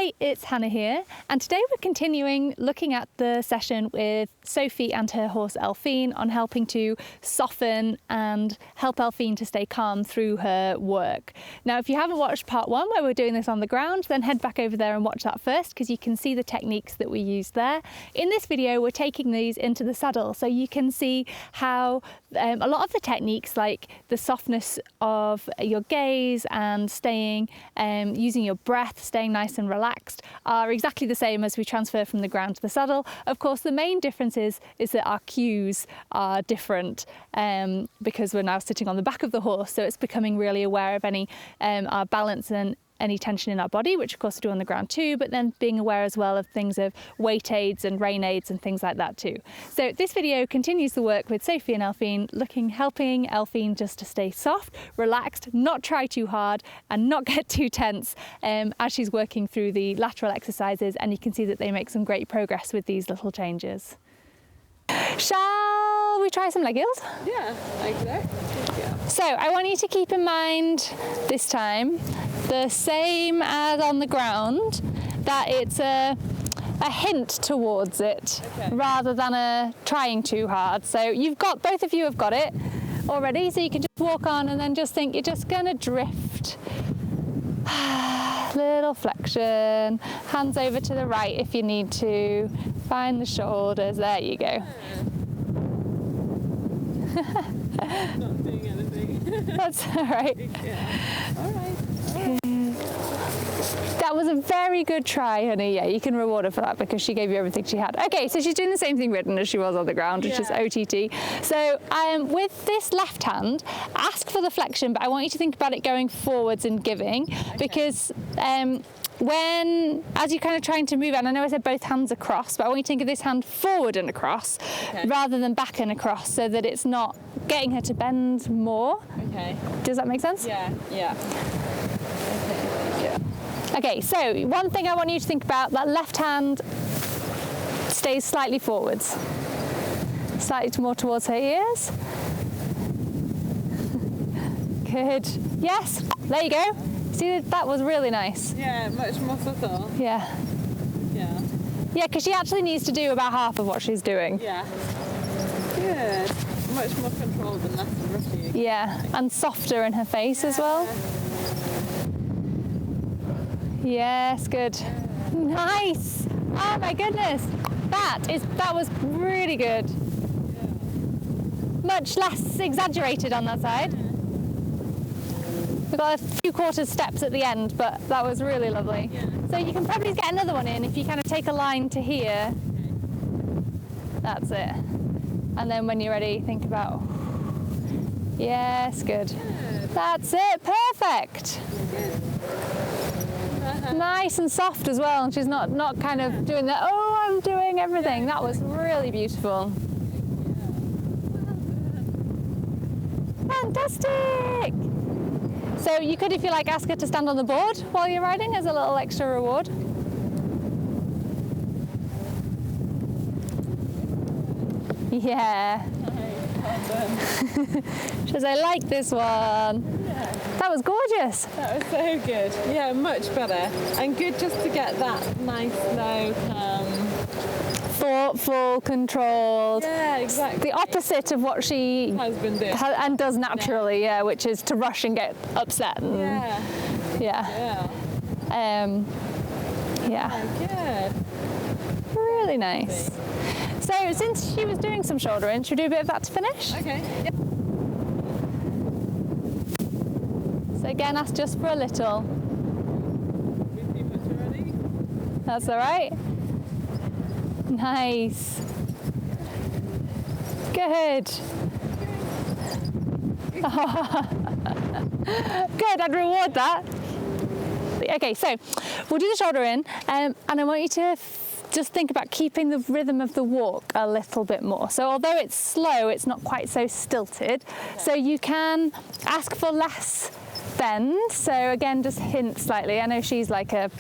Hi, it's Hannah here, and today we're continuing looking at the session with Sophie and her horse Elfine on helping to soften and help Elfine to stay calm through her work. Now, if you haven't watched part one where we're doing this on the ground, then head back over there and watch that first because you can see the techniques that we used there. In this video, we're taking these into the saddle so you can see how a lot of the techniques, like the softness of your gaze and staying, using your breath, staying nice and relaxed, are exactly the same as we transfer from the ground to the saddle. Of course, the main difference is that our cues are different because we're now sitting on the back of the horse, so it's becoming really aware of any our balance and any tension in our body, which of course we do on the ground too, but then being aware as well of things of weight aids and rein aids and things like that too. So this video continues the work with Sophie and Elfine, helping Elfine just to stay soft, relaxed, not try too hard and not get too tense as she's working through the lateral exercises, and you can see that they make some great progress with these little changes. Shall we try some leg heels? Yeah, exactly. Yeah. So I want you to keep in mind this time the same as on the ground, that it's a hint towards it rather than a trying too hard. So both of you have got it already, so you can just walk on and then just think you're just gonna drift. Little flexion, hands over to the right if you need to, find the shoulders, there you go. Not doing anything. That's all right. Yeah. All right. That was a very good try, honey. Yeah, you can reward her for that because she gave you everything she had. Okay, so she's doing the same thing written as she was on the ground, which is OTT. So with this left hand, ask for the flexion, but I want you to think about it going forwards and giving, because as you're kind of trying to move, and I know I said both hands across, but I want you to think of this hand forward and across rather than back and across, so that it's not getting her to bend more. Okay. Does that make sense? Yeah, yeah. Okay, so one thing I want you to think about, that left hand stays slightly forwards, slightly more towards her ears. Good. Yes, there you go. See, that was really nice. Yeah, much more subtle. Yeah. Yeah. Yeah, because she actually needs to do about half of what she's doing. Yeah. Good. Much more controlled and less rushy. Yeah, and softer in her face as well. Yes, good. Nice. Oh my goodness. That was really good. Much less exaggerated on that side. We've got a few quarter steps at the end, but that was really lovely. So you can probably get another one in if you kind of take a line to here. That's it. And then when you're ready, think about, yes, good. That's it, perfect. Nice and soft as well, and she's not kind of doing that, oh, I'm doing everything. That was really beautiful. Fantastic. So you could, if you like, ask her to stand on the board while you're riding as a little extra reward. Yeah. She says, I like this one. That was gorgeous. That was so good. Yeah, much better. And good just to get that nice, low, thoughtful, controlled. Yeah, exactly. The opposite of what she has been doing and does naturally, yeah, which is to rush and get upset. And, yeah. Good. Really nice. So since she was doing some shoulder in, should we do a bit of that to finish? Okay. Yep. So again, ask just for a little. We much already? That's all right. Nice. Good. Good, I'd reward that. Okay, so we'll do the shoulder in, and I want you to just think about keeping the rhythm of the walk a little bit more. So although it's slow, it's not quite so stilted. So you can ask for less bend. So again, just hint slightly. I know she's like an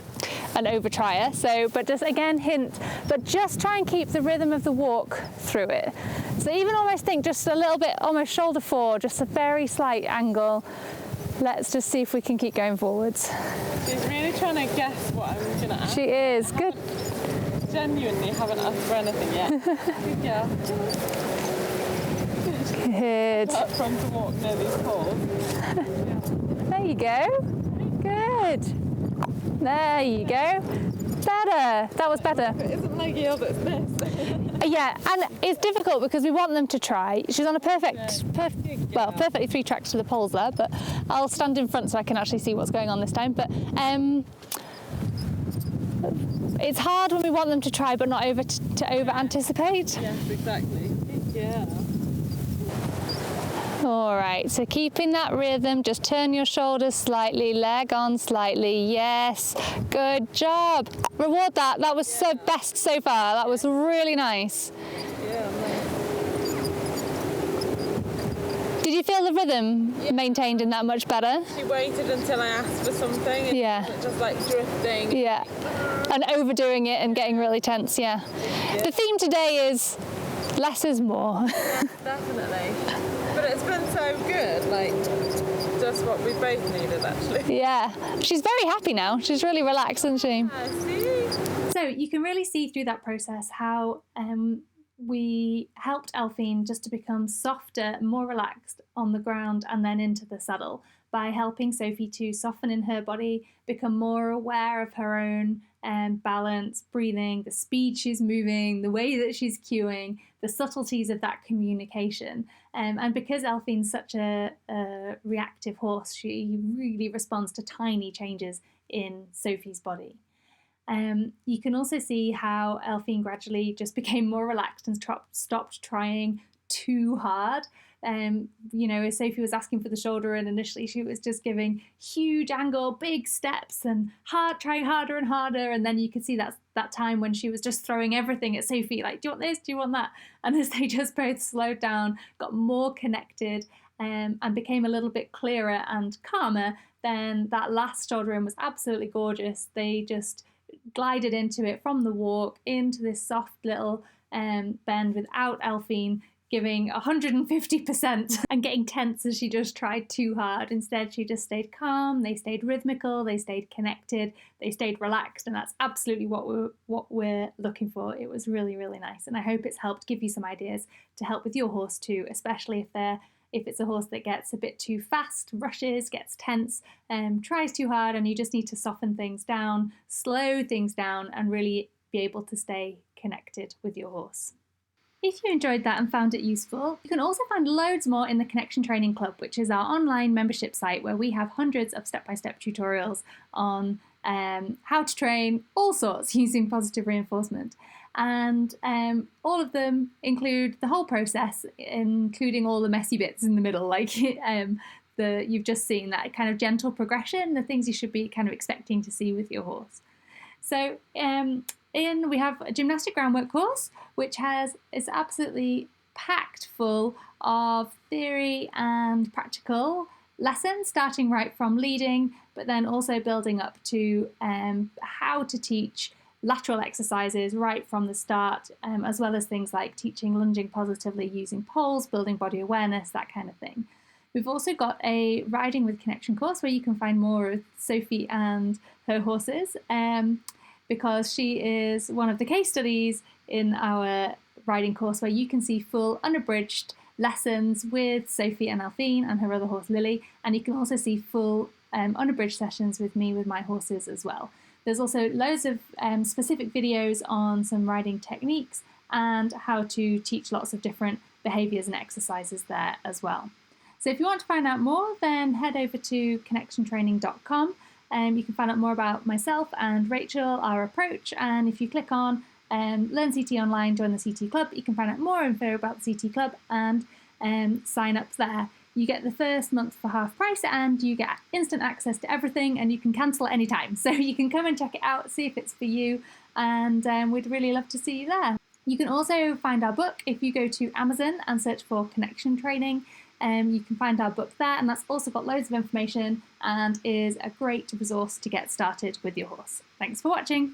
over-tryer, but just again hint, but just try and keep the rhythm of the walk through it. So even almost think just a little bit, almost shoulder forward, just a very slight angle. Let's just see if we can keep going forwards. She's really trying to guess what I'm going to ask. She is. Good. Genuinely haven't asked for anything yet. Good girl. Good. Apart from to walk near these poles. There you go. Good. There you go. Better. That was better. It isn't like yield, it's this. Yeah, and it's difficult because we want them to try. She's on a perfectly 3 tracks to the poles there, but I'll stand in front so I can actually see what's going on this time. But it's hard when we want them to try, but not over anticipate. Yes, exactly. Yeah. All right, so keeping that rhythm, just turn your shoulders slightly, leg on slightly. Yes, good job. Reward that. That was so best so far. That was really nice. Yeah, nice. Did you feel the rhythm maintained in that much better? She waited until I asked for something. And Yeah. it wasn't just like drifting. Yeah, and overdoing it and getting really tense, yeah. The theme today is less is more. Definitely. But it's been so good, like just what we both needed actually. Yeah, she's very happy now. She's really relaxed, isn't she? I see. So you can really see through that process how we helped Elfine just to become softer, more relaxed on the ground and then into the saddle by helping Sophie to soften in her body, become more aware of her own balance, breathing, the speed she's moving, the way that she's cueing, the subtleties of that communication. And because Elfine's such a reactive horse, she really responds to tiny changes in Sophie's body. You can also see how Elfine gradually just became more relaxed and stopped trying too hard. As Sophie was asking for the shoulder in initially, she was just giving huge angle, big steps and trying harder and harder. And then you could see that time when she was just throwing everything at Sophie, like, do you want this? Do you want that? And as they just both slowed down, got more connected and became a little bit clearer and calmer, then that last shoulder in was absolutely gorgeous. They just glided into it from the walk into this soft little bend without Elfine giving 150% and getting tense as she just tried too hard. Instead, she just stayed calm, they stayed rhythmical, they stayed connected, they stayed relaxed, and that's absolutely what we're looking for. It was really, really nice, and I hope it's helped give you some ideas to help with your horse too, especially if it's a horse that gets a bit too fast, rushes, gets tense, tries too hard, and you just need to soften things down, slow things down, and really be able to stay connected with your horse. If you enjoyed that and found it useful, you can also find loads more in the Connection Training Club, which is our online membership site where we have hundreds of step-by-step tutorials on how to train all sorts using positive reinforcement. And all of them include the whole process, including all the messy bits in the middle, like you've just seen, that kind of gentle progression, the things you should be kind of expecting to see with your horse. So we have a gymnastic groundwork course, which is absolutely packed full of theory and practical lessons, starting right from leading, but then also building up to how to teach lateral exercises right from the start, as well as things like teaching lunging positively using poles, building body awareness, that kind of thing. We've also got a riding with connection course where you can find more of Sophie and her horses, because she is one of the case studies in our riding course where you can see full unabridged lessons with Sophie and Elfine and her other horse Lily, and you can also see full unabridged sessions with me with my horses as well. There's also loads of specific videos on some riding techniques and how to teach lots of different behaviours and exercises there as well. So if you want to find out more, then head over to connectiontraining.com. You can find out more about myself and Rachel, our approach, and if you click on Learn CT Online, join the CT Club, you can find out more info about the CT Club and sign up there. You get the first month for half price and you get instant access to everything, and you can cancel at any time. So you can come and check it out, see if it's for you, and we'd really love to see you there. You can also find our book if you go to Amazon and search for Connection Training. You can find our book there, and that's also got loads of information and is a great resource to get started with your horse. Thanks for watching.